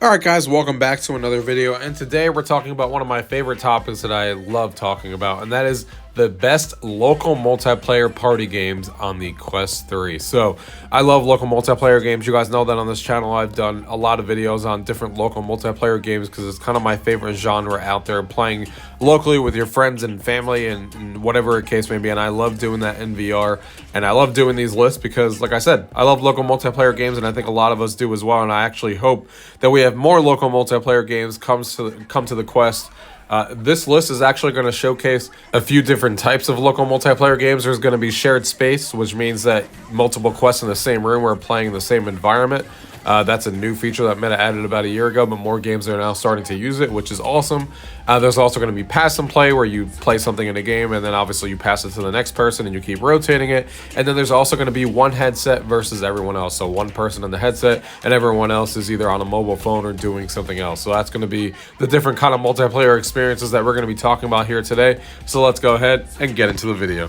Alright guys, welcome back to another video, and today we're talking about one of my favorite topics that I love talking about, and that is the best local multiplayer party games on the Quest 3. So, I love local multiplayer games. You guys know that on this channel I've done a lot of videos on different local multiplayer games because it's kind of my favorite genre out there, playing locally with your friends and family and whatever the case may be, and I love doing that in VR, and I love doing these lists because, like I said, I love local multiplayer games, and I think a lot of us do as well, and I actually hope that we have more local multiplayer games come to the Quest. This list is actually going to showcase a few different types of local multiplayer games. There's going to be shared space, which means that multiple quests in the same room are playing in the same environment. That's a new feature that Meta added about a year ago, but more games are now starting to use it, which is awesome. There's also going to be pass and play, where you play something in a game and then obviously you pass it to the next person and you keep rotating it. And then there's also going to be one headset versus everyone else. So one person in the headset and everyone else is either on a mobile phone or doing something else. So that's going to be the different kind of multiplayer experiences that we're going to be talking about here today. So let's go ahead and get into the video.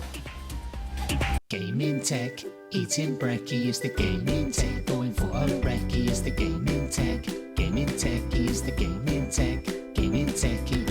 Gaming tech, eating brekkie is the gaming tech. Going for a brekkie is the gaming tech. Gaming tech is the gaming tech. Gaming techie.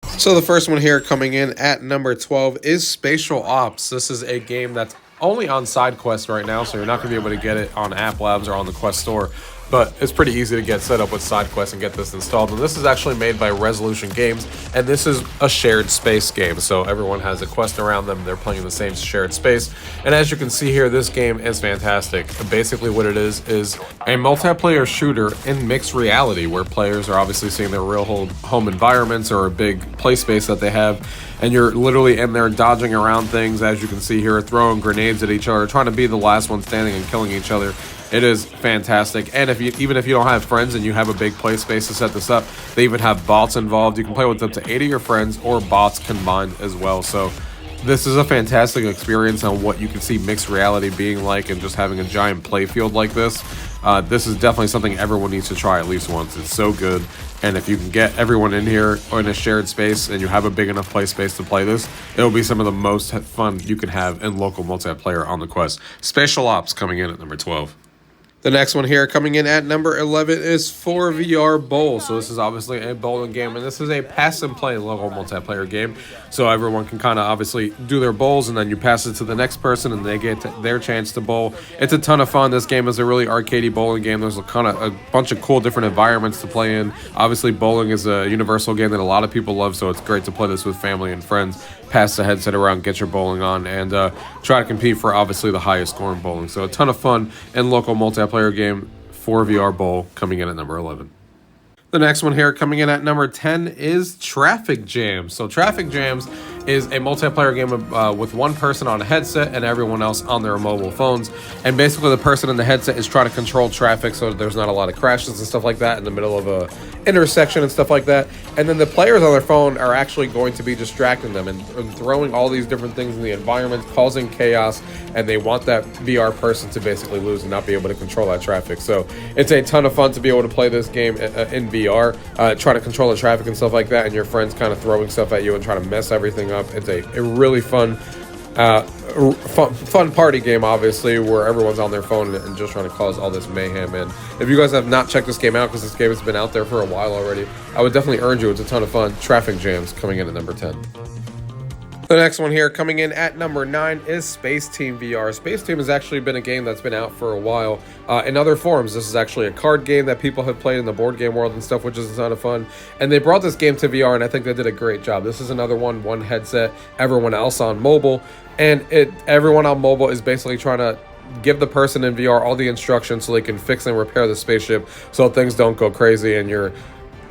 So the first one here coming in at number 12 is Spatial Ops. This is a game that's only on side quests right now, so you're not going to be able to get it on App Labs or on the Quest Store. But it's pretty easy to get set up with side quests and get this installed. And this is actually made by Resolution Games, and this is a shared space game. So everyone has a quest around them. They're playing in the same shared space. And as you can see here, this game is fantastic. Basically what it is a multiplayer shooter in mixed reality, where players are obviously seeing their real home environments or a big play space that they have. And you're literally in there dodging around things, as you can see here, throwing grenades at each other, trying to be the last one standing and killing each other. It is fantastic. And even if you don't have friends and you have a big play space to set this up, they even have bots involved. You can play with up to 80 of your friends or bots combined as well. So this is a fantastic experience on what you can see mixed reality being like, and just having a giant play field like this. This is definitely something everyone needs to try at least once. It's so good. And if you can get everyone in here or in a shared space and you have a big enough play space to play this, it'll be some of the most fun you can have in local multiplayer on the Quest. Spatial Ops coming in at number 12. The next one here coming in at number 11 is 4VR Bowl. So this is obviously a bowling game, and this is a pass and play local multiplayer game. So everyone can kind of obviously do their bowls, and then you pass it to the next person and they get their chance to bowl. It's a ton of fun. This game is a really arcadey bowling game. There's a bunch of cool different environments to play in. Obviously bowling is a universal game that a lot of people love, so it's great to play this with family and friends. Pass the headset around, get your bowling on, and try to compete for obviously the highest score in bowling. So a ton of fun and local multiplayer game. 4VR Bowl coming in at number 11. The next one here coming in at number 10 is Traffic Jams. So Traffic Jams is a multiplayer game with one person on a headset and everyone else on their mobile phones. And basically the person in the headset is trying to control traffic so that there's not a lot of crashes and stuff like that in the middle of a intersection and stuff like that. And then the players on their phone are actually going to be distracting them and throwing all these different things in the environment, causing chaos, and they want that VR person to basically lose and not be able to control that traffic. So it's a ton of fun to be able to play this game in VR, try to control the traffic and stuff like that, and your friends kind of throwing stuff at you and trying to mess everything up. It's a really fun party game, obviously, where everyone's on their phone and just trying to cause all this mayhem. And if you guys have not checked this game out, because this game has been out there for a while already, I would definitely urge you. It's a ton of fun. Traffic Jams coming in at number 10. The next one here coming in at number 9 is Space Team VR. Space Team has actually been a game that's been out for a while in other forms. This is actually a card game that people have played in the board game world and stuff, which is a ton of fun. And they brought this game to VR, and I think they did a great job. This is another one headset, everyone else on mobile. And everyone on mobile is basically trying to give the person in VR all the instructions so they can fix and repair the spaceship so things don't go crazy, and you're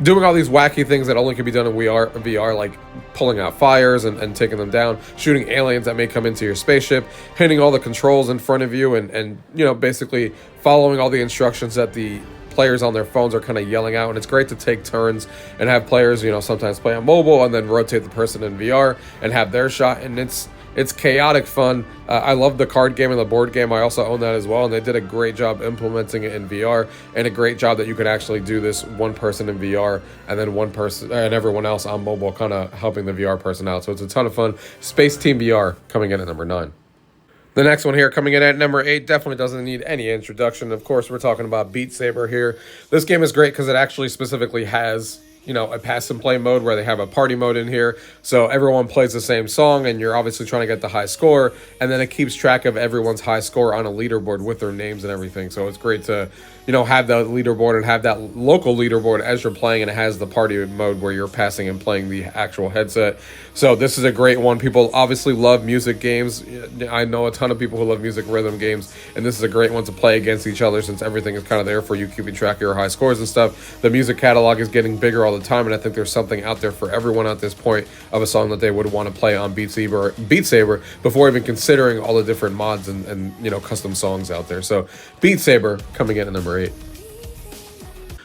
doing all these wacky things that only can be done in VR, like pulling out fires and taking them down, shooting aliens that may come into your spaceship, hitting all the controls in front of you, and you know, basically following all the instructions that the players on their phones are kind of yelling out. And it's great to take turns and have players, you know, sometimes play on mobile and then rotate the person in VR and have their shot. And it's chaotic fun. I love the card game and the board game. I also own that as well, and they did a great job implementing it in VR, and a great job that you could actually do this one person in VR and then one person and everyone else on mobile kind of helping the VR person out. So it's a ton of fun. Space Team VR coming in at number 9. The next one here coming in at number 8 definitely doesn't need any introduction. Of course, we're talking about Beat Saber here. This game is great because it actually specifically has, you know, a pass and play mode where they have a party mode in here. So everyone plays the same song and you're obviously trying to get the high score. And then it keeps track of everyone's high score on a leaderboard with their names and everything. So it's great to, you know, have that leaderboard and have that local leaderboard as you're playing. And it has the party mode where you're passing and playing the actual headset. So this is a great one. People obviously love music games. I know a ton of people who love music rhythm games. And this is a great one to play against each other since everything is kind of there for you, keeping track of your high scores and stuff. The music catalog is getting bigger all the time, and I think there's something out there for everyone at this point of a song that they would want to play on Beat Saber before even considering all the different mods and you know, custom songs out there. So Beat Saber coming in at number 8.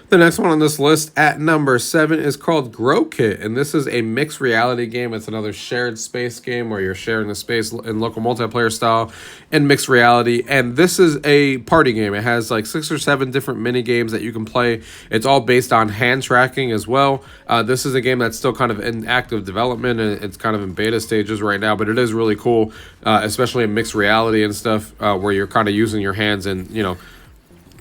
The next one on this list at number 7 is called Grow Kit, and this is a mixed reality game. It's another shared space game where you're sharing the space in local multiplayer style and mixed reality. And this is a party game. It has like 6 or 7 different mini games that you can play. It's all based on hand tracking as well. This is a game that's still kind of in active development, and it's kind of in beta stages right now, but it is really cool, especially in mixed reality and stuff, where you're kind of using your hands and, you know,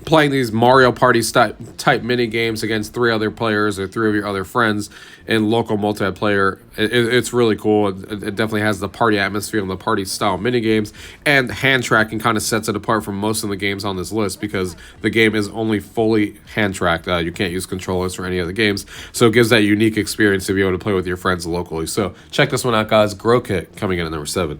playing these Mario Party type mini games against 3 other players or 3 of your other friends in local multiplayer. It's really cool. It definitely has the party atmosphere and the party style mini games, and hand tracking kind of sets it apart from most of the games on this list because the game is only fully hand tracked. You can't use controllers for any other games, so it gives that unique experience to be able to play with your friends locally. So check this one out, guys. Grow Kit coming in at number 7.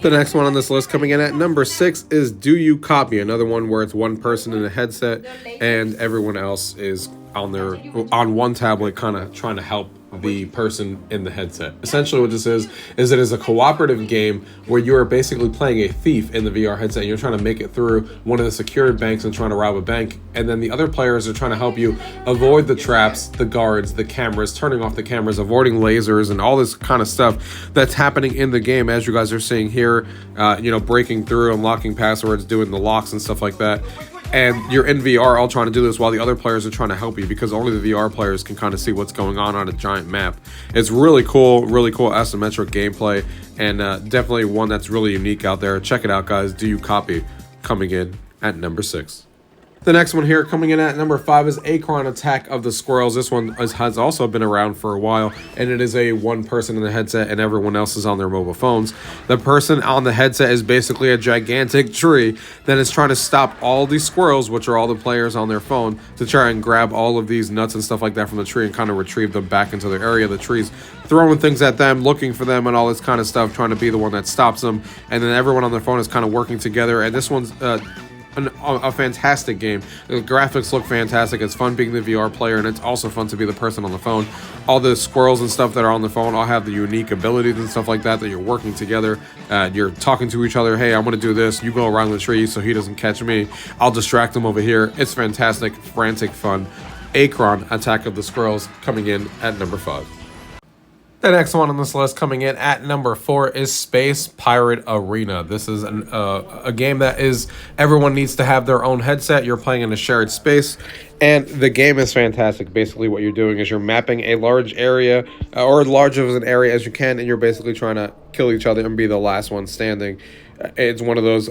The next one on this list coming in at number 6 is Do You Copy? Another one where it's one person in a headset and everyone else is on one tablet kind of trying to help the person in the headset. Essentially what this is it is a cooperative game where you are basically playing a thief in the VR headset and you're trying to make it through one of the secured banks and trying to rob a bank, and then the other players are trying to help you avoid the traps, the guards, the cameras, turning off the cameras, avoiding lasers and all this kind of stuff that's happening in the game as you guys are seeing here, you know, breaking through, unlocking passwords, doing the locks and stuff like that. And you're in VR all trying to do this while the other players are trying to help you because only the VR players can kind of see what's going on a giant map. It's really cool asymmetric gameplay, and definitely one that's really unique out there. Check it out, guys. Do You Copy? Coming in at number 6. The next one here coming in at number 5 is Acorn Attack of the Squirrels. This one has also been around for a while, and it is a one person in the headset and everyone else is on their mobile phones. The person on the headset is basically a gigantic tree that is trying to stop all these squirrels, which are all the players on their phone, to try and grab all of these nuts and stuff like that from the tree and kind of retrieve them back into their area. The tree's throwing things at them, looking for them and all this kind of stuff, trying to be the one that stops them, and then everyone on their phone is kind of working together. And this one's a fantastic game. The graphics look fantastic. It's fun being the VR player, and it's also fun to be the person on the phone. All the squirrels and stuff that are on the phone all have the unique abilities and stuff like that you're working together. You're talking to each other. Hey, I'm going to do this. You go around the tree so he doesn't catch me. I'll distract him over here. It's fantastic, frantic fun. Acorn Attack of the Squirrels coming in at number 5. The next one on this list coming in at number 4 is Space Pirate Arena. This is a game that is everyone needs to have their own headset. You're playing in a shared space, and the game is fantastic. Basically what you're doing is you're mapping a large area, or as large of an area as you can, and you're basically trying to kill each other and be the last one standing. It's one of those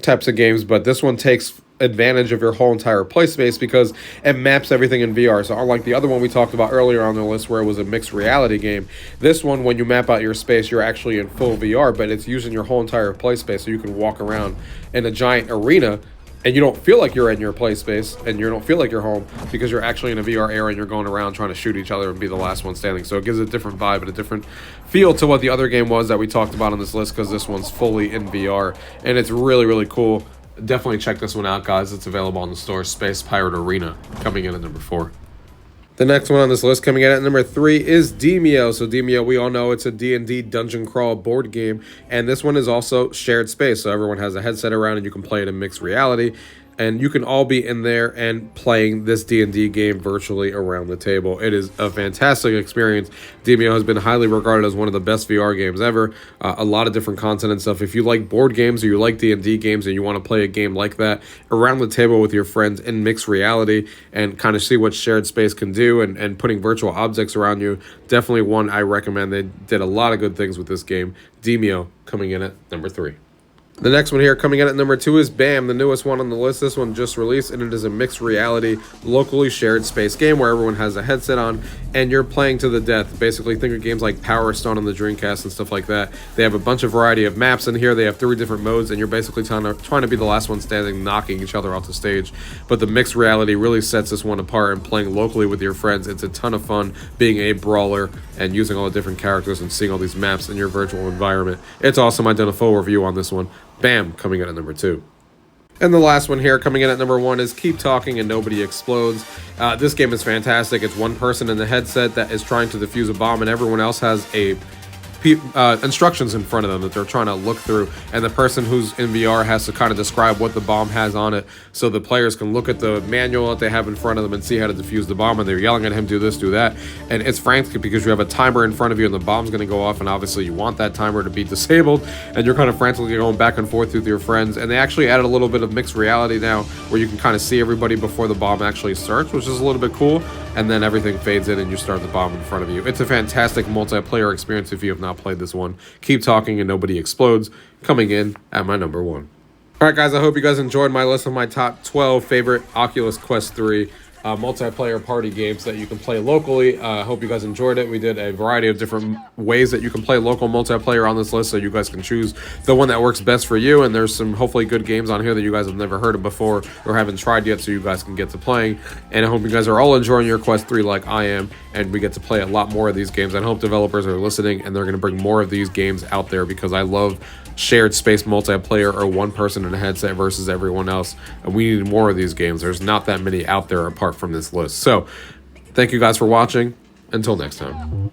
types of games, but this one takes advantage of your whole entire play space because it maps everything in VR. So unlike the other one we talked about earlier on the list where it was a mixed reality game, this one, when you map out your space, you're actually in full VR, but it's using your whole entire play space, so you can walk around in a giant arena and you don't feel like you're in your play space and you don't feel like you're home because you're actually in a VR area and you're going around trying to shoot each other and be the last one standing. So it gives a different vibe and a different feel to what the other game was that we talked about on this list, because this one's fully in VR and it's really, really cool. Definitely check this one out, guys. It's available on the store. Space Pirate Arena coming in at number 4. The next one on this list coming in at number 3 is Demeo. So Demeo, we all know it's a D&D dungeon crawl board game, and this one is also shared space. So everyone has a headset around and you can play it in mixed reality. and you can all be in there and playing this D&D game virtually around the table. It is a fantastic experience. Demeo has been highly regarded as one of the best VR games ever. A lot of different content and stuff. If you like board games or you like D&D games and you want to play a game like that around the table with your friends in mixed reality and kind of see what shared space can do and putting virtual objects around you, definitely one I recommend. They did a lot of good things with this game. Demeo coming in at number 3. The next one here coming in at number 2 is BAM, the newest one on the list. This one just released, and it is a mixed reality, locally shared space game where everyone has a headset on and you're playing to the death. Basically, think of games like Power Stone on the Dreamcast and stuff like that. They have a bunch of variety of maps in here. They have 3 different modes, and you're basically trying to be the last one standing, knocking each other off the stage. But the mixed reality really sets this one apart, and playing locally with your friends, it's a ton of fun being a brawler and using all the different characters and seeing all these maps in your virtual environment. It's awesome. I did a full review on this one. BAM coming in at number 2. And the last one here coming in at number 1 is Keep Talking and Nobody Explodes. This game is fantastic. It's one person in the headset that is trying to defuse a bomb, and everyone else has instructions in front of them that they're trying to look through, and the person who's in VR has to kind of describe what the bomb has on it so the players can look at the manual that they have in front of them and see how to defuse the bomb, and they're yelling at him, do this, do that. And it's frantic because you have a timer in front of you and the bomb's going to go off, and obviously you want that timer to be disabled, and you're kind of frantically going back and forth with your friends. And they actually added a little bit of mixed reality now where you can kind of see everybody before the bomb actually starts, which is a little bit cool, and then everything fades in and you start the bomb in front of you. It's a fantastic multiplayer experience if you have not played this one. Keep Talking and Nobody Explodes coming in at my number 1. All right, guys, I hope you guys enjoyed my list of my top 12 favorite Oculus Quest 3 multiplayer party games that you can play locally. I hope you guys enjoyed it. We did a variety of different ways that you can play local multiplayer on this list, so you guys can choose the one that works best for you. And there's some hopefully good games on here that you guys have never heard of before or haven't tried yet, so you guys can get to playing. And I hope you guys are all enjoying your Quest 3 like I am, and we get to play a lot more of these games. I hope developers are listening and they're going to bring more of these games out there, because I love shared space multiplayer or one person in a headset versus everyone else, and we need more of these games. There's not that many out there apart from this list. So thank you guys for watching. Until next time.